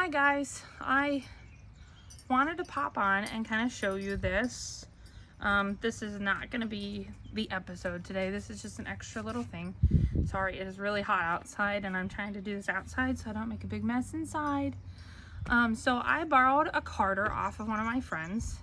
Hi guys, I wanted to pop on and kind of show you this. This is not going to be the episode today. This is just an extra little thing. Sorry, it is really hot outside and I'm trying to do this outside so I don't make a big mess inside. So I borrowed a carder off of one of my friends.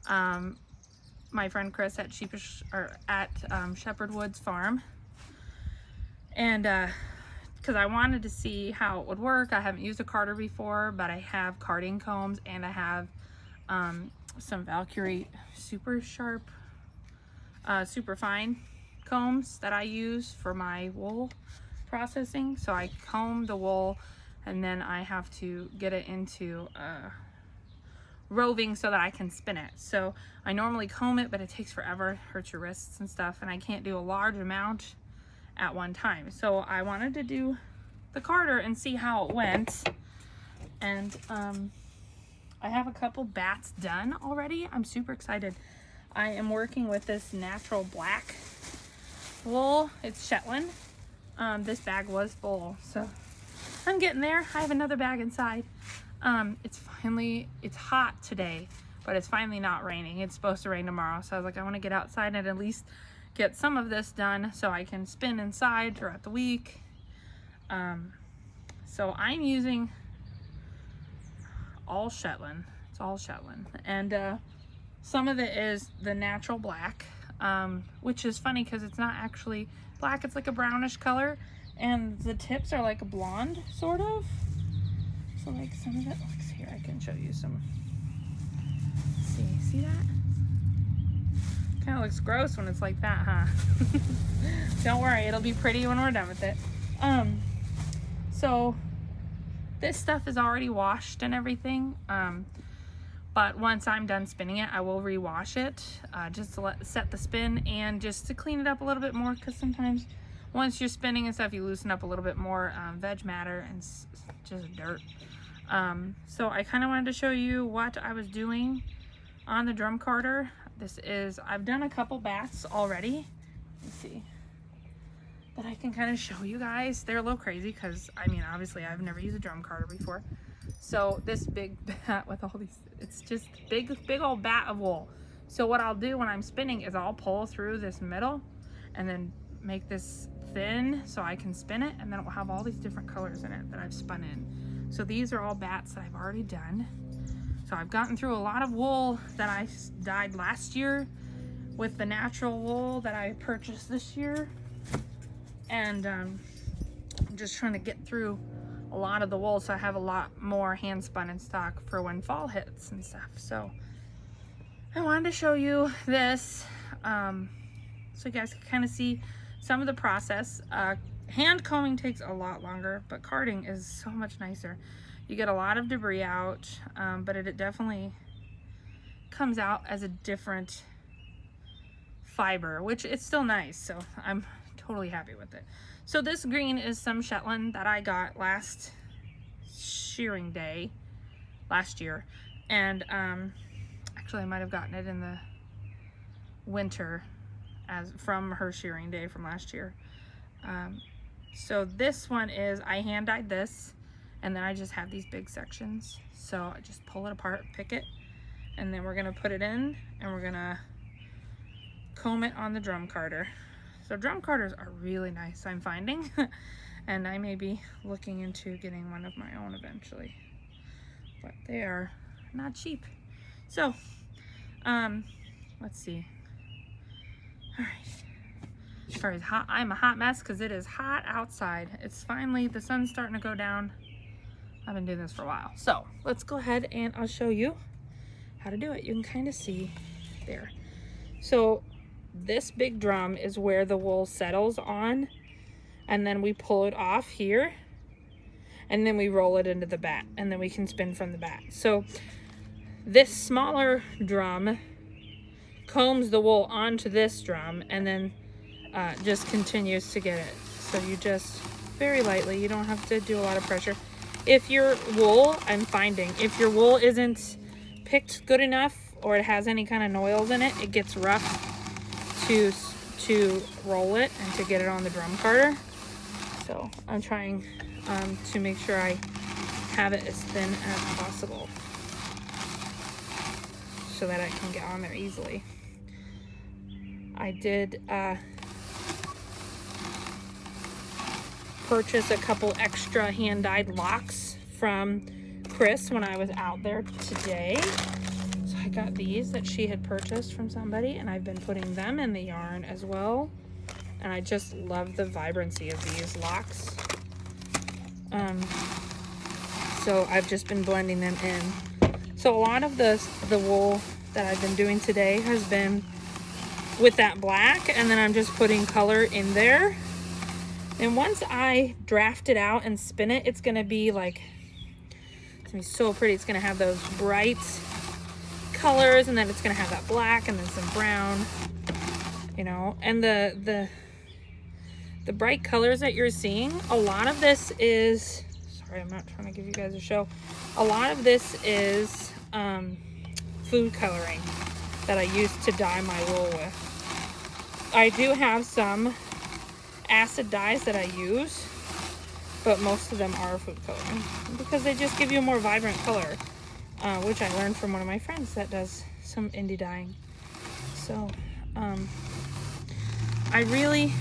My friend Chris at Shepherd Woods Farm. And because I wanted to see how it would work. I haven't used a carder before, but I have carding combs and I have some Valkyrie super sharp, super fine combs that I use for my wool processing. So I comb the wool and then I have to get it into roving so that I can spin it. So I normally comb it, but it takes forever, it hurts your wrists and stuff, and I can't do a large amount at one time. So I wanted to do the carder and see how it went. And I have a couple bats done already. I'm super excited. I am working with this natural black wool. It's Shetland. This bag was full, so I'm getting there. I have another bag inside. It's hot today, but it's finally not raining. It's supposed to rain tomorrow, so I was like, I want to get outside and at least get some of this done so I can spin inside throughout the week. So I'm using all Shetland. It's all Shetland, and some of it is the natural black, which is funny because it's not actually black. It's like a brownish color, and the tips are like a blonde sort of. So like some of it looks here. I can show you some. See that? Kind of looks gross when it's like that, huh? Don't worry, it'll be pretty when we're done with it. So this stuff is already washed and everything, but once I'm done spinning it, I will rewash it, just to set the spin and just to clean it up a little bit more, because sometimes once you're spinning and stuff, you loosen up a little bit more veg matter and just dirt. So I kind of wanted to show you what I was doing on the drum carder. I've done a couple bats already. Let's see. That I can kind of show you guys. They're a little crazy because, I mean, obviously I've never used a drum carder before. So this big bat with all these, it's just big old bat of wool. So what I'll do when I'm spinning is I'll pull through this middle and then make this thin so I can spin it, and then it will have all these different colors in it that I've spun in. So these are all bats that I've already done. So I've gotten through a lot of wool that I dyed last year with the natural wool that I purchased this year. And I'm just trying to get through a lot of the wool so I have a lot more hand spun in stock for when fall hits and stuff. So I wanted to show you this so you guys can kind of see some of the process. Hand combing takes a lot longer, but carding is so much nicer. You get a lot of debris out, but it definitely comes out as a different fiber, which it's still nice. So I'm totally happy with it. So this green is some Shetland that I got last shearing day last year, and actually I might have gotten it in the winter from her shearing day from last year. So this one is, I hand dyed this, and then I just have these big sections. So I just pull it apart, pick it, and then we're gonna put it in and we're gonna comb it on the drum carder. So drum carders are really nice, I'm finding. And I may be looking into getting one of my own eventually, but they are not cheap. So let's see. All right. Sorry, I'm a hot mess because it is hot outside. It's finally, the sun's starting to go down. I've been doing this for a while. So let's go ahead and I'll show you how to do it. You can kind of see there. So this big drum is where the wool settles on, and then we pull it off here, and then we roll it into the bat, and then we can spin from the bat. So this smaller drum combs the wool onto this drum, and then just continues to get it. So you just very lightly, you don't have to do a lot of pressure. If your wool, I'm finding, if your wool isn't picked good enough or it has any kind of noils in it, it gets rough to roll it and to get it on the drum carder. So I'm trying to make sure I have it as thin as possible so that I can get on there easily. I did purchase a couple extra hand-dyed locks from Chris when I was out there today. So I got these that she had purchased from somebody, and I've been putting them in the yarn as well. And I just love the vibrancy of these locks. So I've just been blending them in. So a lot of the wool that I've been doing today has been with that black, and then I'm just putting color in there. And once I draft it out and spin it, it's gonna be like, it's gonna be so pretty. It's gonna have those bright colors, and then it's gonna have that black and then some brown, you know. And the bright colors that you're seeing, a lot of this is, sorry, I'm not trying to give you guys a show. A lot of this is food coloring that I use to dye my wool with. I do have some acid dyes that I use, but most of them are food coloring because they just give you a more vibrant color, which I learned from one of my friends that does some indie dyeing. So I'm really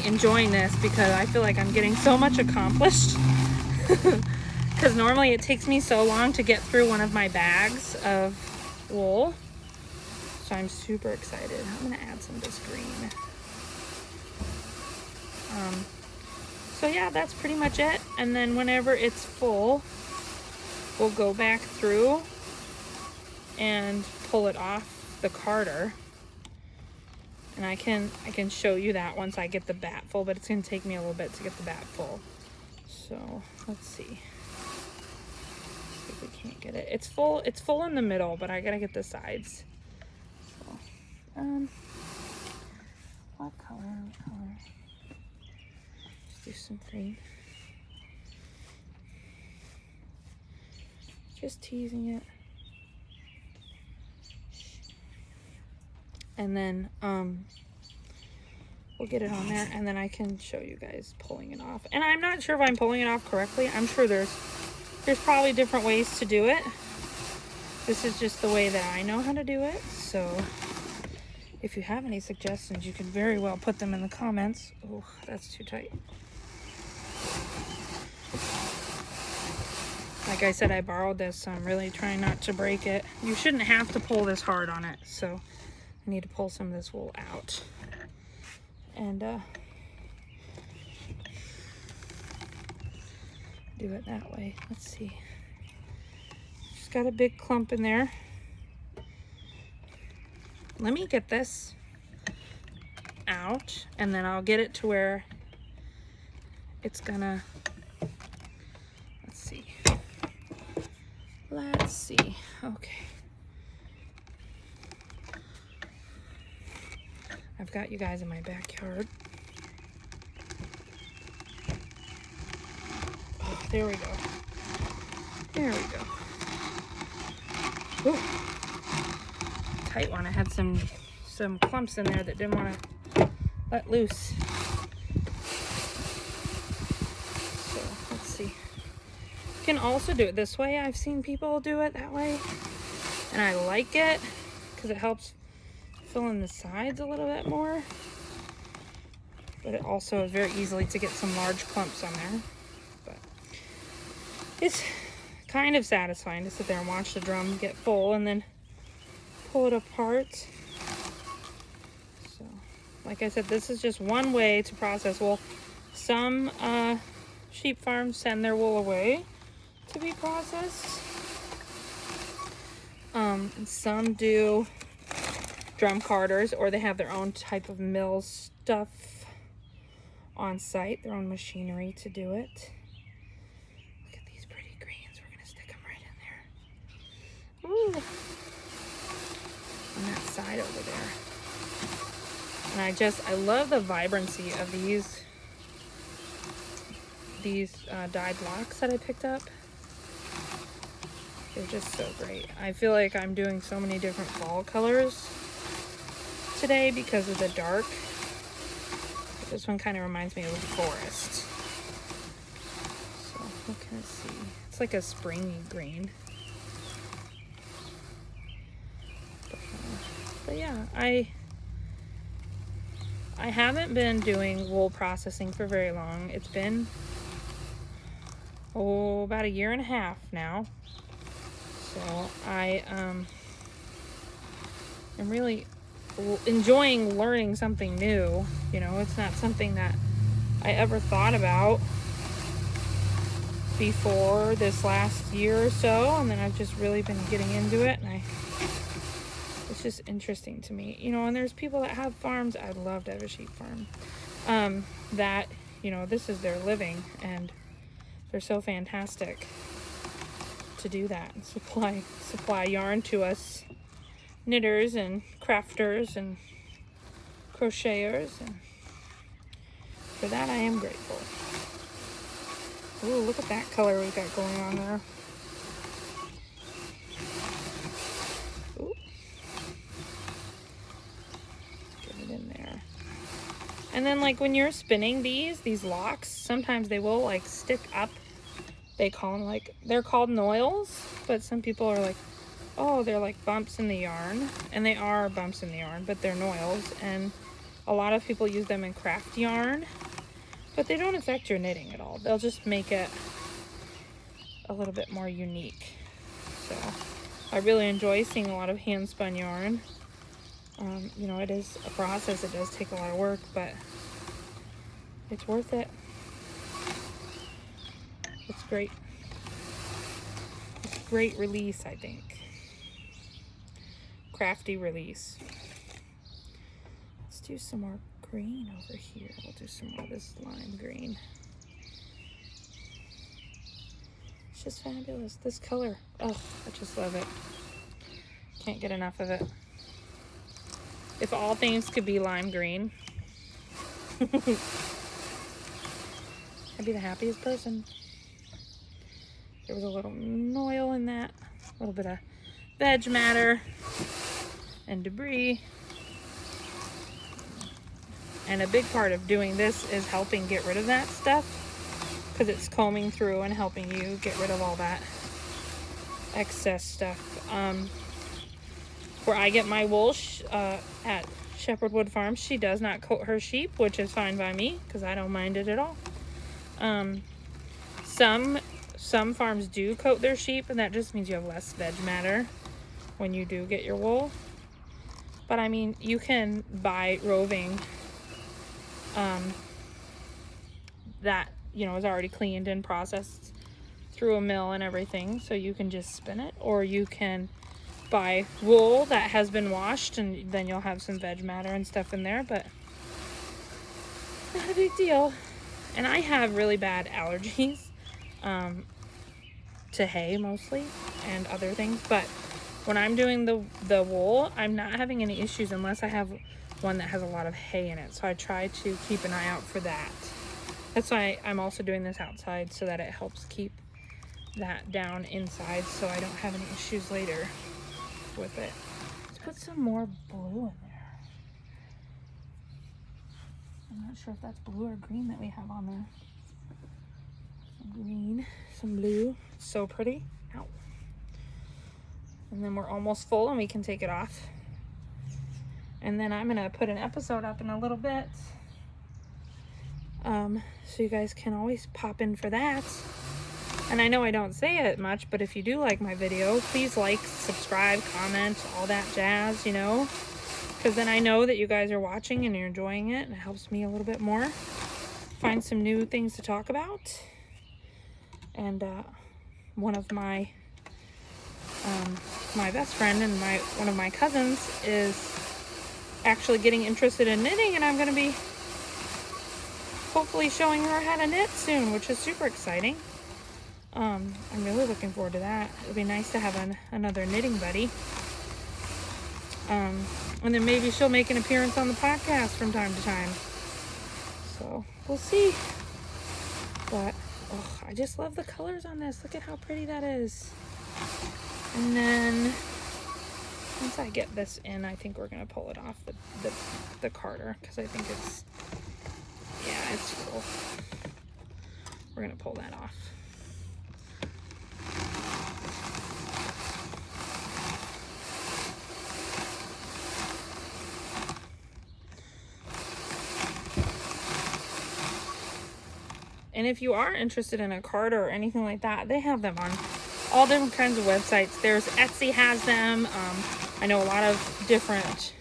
enjoying this because I feel like I'm getting so much accomplished. Because normally it takes me so long to get through one of my bags of wool. So I'm super excited. I'm gonna add some of this green. So yeah, that's pretty much it. And then whenever it's full, we'll go back through and pull it off the carder. And I can show you that once I get the bat full, but it's gonna take me a little bit to get the bat full. So let's see. If we can't get it. It's full in the middle, but I gotta get the sides. So, what color? Let's do some green. Just teasing it. And then we'll get it on there, and then I can show you guys pulling it off. And I'm not sure if I'm pulling it off correctly. I'm sure there's probably different ways to do it. This is just the way that I know how to do it. So if you have any suggestions, you can very well put them in the comments. Oh, that's too tight. Like I said, I borrowed this, so I'm really trying not to break it. You shouldn't have to pull this hard on it, so I need to pull some of this wool out. And do it that way. Let's see. Just got a big clump in there. Let me get this out, and then I'll get it to where it's gonna, let's see. Okay. I've got you guys in my backyard. Oh, there we go. There we go. Ooh. Tight one. I had some clumps in there that didn't want to let loose. So let's see. You can also do it this way. I've seen people do it that way, and I like it because it helps fill in the sides a little bit more, but it also is very easily to get some large clumps on there. But it's kind of satisfying to sit there and watch the drum get full and then pull it apart. So like I said, this is just one way to process wool. Some sheep farms send their wool away to be processed, and some do drum carders, or they have their own type of mill stuff on site, their own machinery to do it. Look at these pretty greens. We're gonna stick them right in there. Ooh. On that side over there. And I love the vibrancy of these dyed locks that I picked up. They're just so great. I feel like I'm doing so many different fall colors today because of the dark. This one kind of reminds me of a forest. So What can I see? It's like a springy green. But yeah, I haven't been doing wool processing for very long. It's been about 1.5 years now. So I am really enjoying learning something new. You know, it's not something that I ever thought about before this last year or so, and then I've just really been getting into it, and it's just interesting to me, you know. And there's people that have farms. I'd love to have a sheep farm, that, you know, this is their living, and they're so fantastic to do that and supply yarn to us knitters and crafters and crocheters, and for that I am grateful. Ooh, look at that color we've got going on there. Ooh. Get it in there. And then, like, when you're spinning these locks, sometimes they will, like, stick up. They call them, like, they're called noils, but some people are like, oh, they're like bumps in the yarn. And they are bumps in the yarn, but they're noils. And a lot of people use them in craft yarn, but they don't affect your knitting at all. They'll just make it a little bit more unique. So I really enjoy seeing a lot of hand spun yarn. You know, it is a process. It does take a lot of work, but it's worth it. It's great. It's a great release, I think. Crafty release. Let's do some more green over here. We'll do some more of this lime green. It's just fabulous. This color. Oh, I just love it. Can't get enough of it. If all things could be lime green, I'd be the happiest person. There was a little noil in that, a little bit of veg matter and debris. And a big part of doing this is helping get rid of that stuff, because it's combing through and helping you get rid of all that excess stuff. Where I get my wool at Shepherd Wood Farms, she does not coat her sheep, which is fine by me because I don't mind it at all. Some farms do coat their sheep, and that just means you have less veg matter when you do get your wool. But I mean, you can buy roving that, you know, is already cleaned and processed through a mill and everything, so you can just spin it, or you can buy wool that has been washed, and then you'll have some veg matter and stuff in there, but not a big deal. And I have really bad allergies to hay mostly and other things, but when I'm doing the wool, I'm not having any issues unless I have one that has a lot of hay in it. So I try to keep an eye out for that. That's why I'm also doing this outside, so that it helps keep that down inside, so I don't have any issues later with it. Let's put some more blue in there. I'm not sure if that's blue or green that we have on there. Some green, some blue. It's so pretty. Ow. And then we're almost full and we can take it off. And then I'm gonna put an episode up in a little bit, so you guys can always pop in for that. And I know I don't say it much, but if you do like my video, please like, subscribe, comment, all that jazz, you know, because then I know that you guys are watching and you're enjoying it, and it helps me a little bit more find some new things to talk about. And one of my best friend and one of my cousins is actually getting interested in knitting, and I'm going to be hopefully showing her how to knit soon, which is super exciting. I'm really looking forward to that. It'll be nice to have another knitting buddy. And then maybe she'll make an appearance on the podcast from time to time. So we'll see. But oh, I just love the colors on this. Look at how pretty that is. And then once I get this in, I think we're gonna pull it off the Carter, because I think it's cool. We're gonna pull that off. And if you are interested in a card or anything like that, they have them on all different kinds of websites. There's Etsy has them. I know a lot of different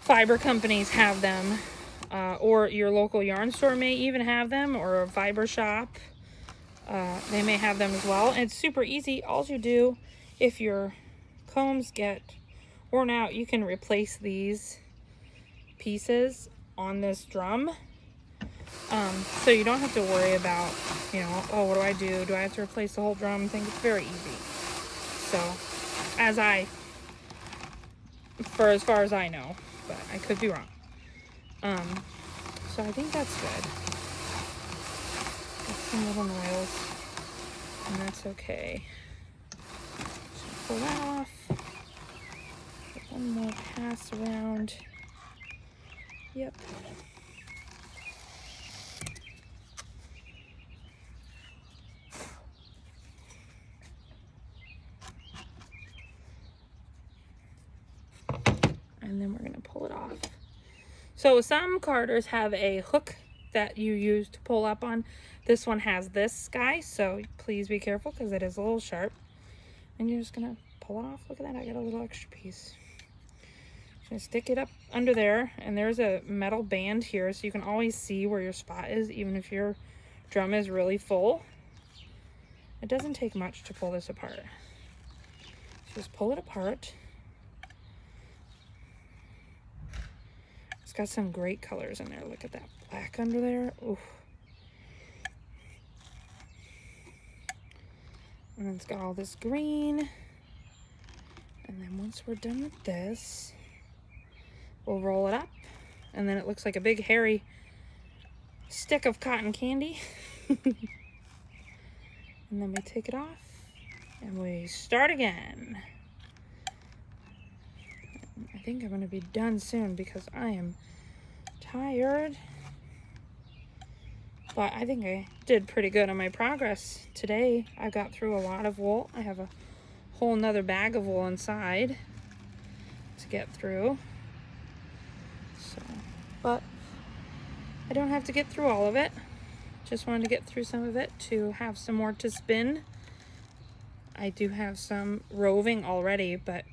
fiber companies have them, or your local yarn store may even have them, or a fiber shop. They may have them as well. And it's super easy. All you do, if your combs get worn out, you can replace these pieces on this drum. So you don't have to worry about, you know, oh, what do I do? Do I have to replace the whole drum? I think it's very easy. So, for as far as I know, but I could be wrong. So I think that's good. Got some little nails, and that's okay. Just pull that off. Get one more pass around. Yep. And then we're going to pull it off. So some carders have a hook that you use to pull up on. This one has this guy, so please be careful because it is a little sharp. And you're just going to pull it off. Look at that, I got a little extra piece. Just going to stick it up under there, and there's a metal band here so you can always see where your spot is, even if your drum is really full. It doesn't take much to pull this apart. Just pull it apart. It's got some great colors in there. Look at that black under there. Ooh. And then it's got all this green. And then once we're done with this, we'll roll it up. And then it looks like a big hairy stick of cotton candy. And then we take it off and we start again. I think I'm going to be done soon because I am tired. But I think I did pretty good on my progress today. I got through a lot of wool. I have a whole nother bag of wool inside to get through. So, but I don't have to get through all of it. Just wanted to get through some of it to have some more to spin. I do have some roving already, but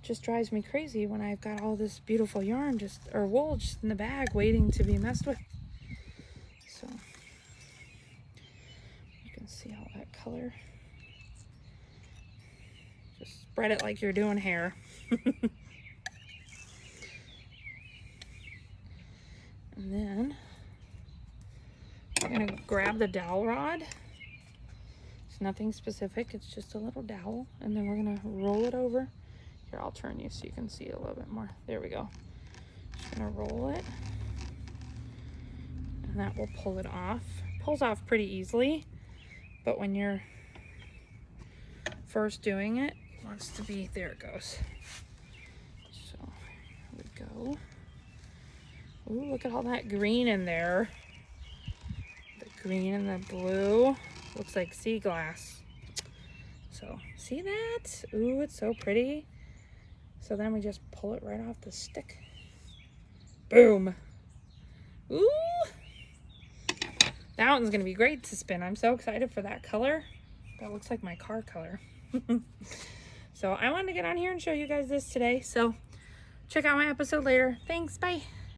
just drives me crazy when I've got all this beautiful yarn or wool just in the bag waiting to be messed with. So you can see all that color. Just spread it like you're doing hair. And then I'm gonna grab the dowel rod. It's nothing specific, it's just a little dowel, and then we're gonna roll it over. Here, I'll turn you so you can see it a little bit more. There we go. Just gonna roll it. And that will pull it off. Pulls off pretty easily, but when you're first doing it, it wants to be, there it goes. So, here we go. Ooh, look at all that green in there. The green and the blue. Looks like sea glass. So, see that? Ooh, it's so pretty. So then we just pull it right off the stick. Boom. Ooh. That one's going to be great to spin. I'm so excited for that color. That looks like my car color. So I wanted to get on here and show you guys this today. So check out my episode later. Thanks. Bye.